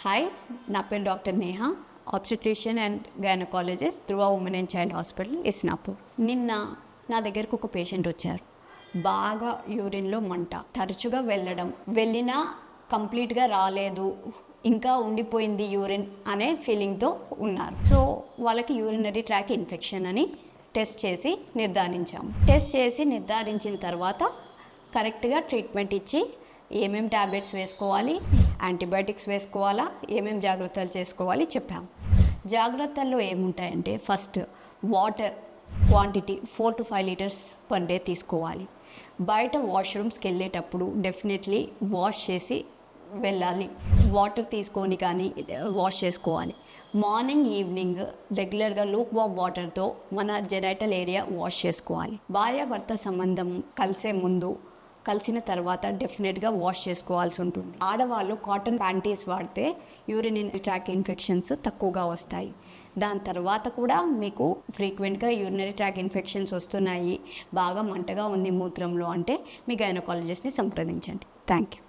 Hi, నా పేరు doctor Neha, obstetrician and gynaecologist Dhruva women and child hospital, Isnapur. నిన్న నా దగ్గరకు ఒక పేషెంట్ వచ్చారు. బాగా యూరిన్లో మంట, తరచుగా వెళ్ళినా కంప్లీట్గా రాలేదు, ఇంకా ఉండిపోయింది యూరిన్ అనే ఫీలింగ్తో ఉన్నారు. సో వాళ్ళకి యూరినరీ ట్రాక్ ఇన్ఫెక్షన్ అని టెస్ట్ చేసి నిర్ధారించాము. టెస్ట్ చేసి నిర్ధారించిన తర్వాత కరెక్ట్గా ట్రీట్మెంట్ ఇచ్చి ఏమేమి ట్యాబ్లెట్స్ వేసుకోవాలి, యాంటీబయాటిక్స్ వేసుకోవాలా, ఏమేమి జాగ్రత్తలు చేసుకోవాలి చెప్పాము. జాగ్రత్తల్లో ఏముంటాయంటే, first water quantity 4 to 5 litres per day తీసుకోవాలి. బయట వాష్రూమ్స్కి వెళ్ళేటప్పుడు డెఫినెట్లీ వాష్ చేసి వెళ్ళాలి. వాటర్ తీసుకొని కానీ వాష్ చేసుకోవాలి. మార్నింగ్ ఈవినింగ్ రెగ్యులర్గా లూక్ వామ్ వాటర్తో మన జెనైటల్ ఏరియా వాష్ చేసుకోవాలి. భార్యాభర్త సంబంధం కలిసిన తర్వాత డెఫినెట్గా వాష్ చేసుకోవాల్సి ఉంటుంది. ఆడవాళ్ళు కాటన్ ప్యాంటీస్ వాడితే యూరినరీ ట్రాక్ ఇన్ఫెక్షన్స్ తక్కువగా వస్తాయి. దాని తర్వాత కూడా మీకు ఫ్రీక్వెంట్గా యూరినరీ ట్రాక్ ఇన్ఫెక్షన్స్ వస్తున్నాయి, బాగా మంటగా ఉంది మూత్రంలో అంటే మీ గైనకాలజిస్ట్ని సంప్రదించండి. Thank you.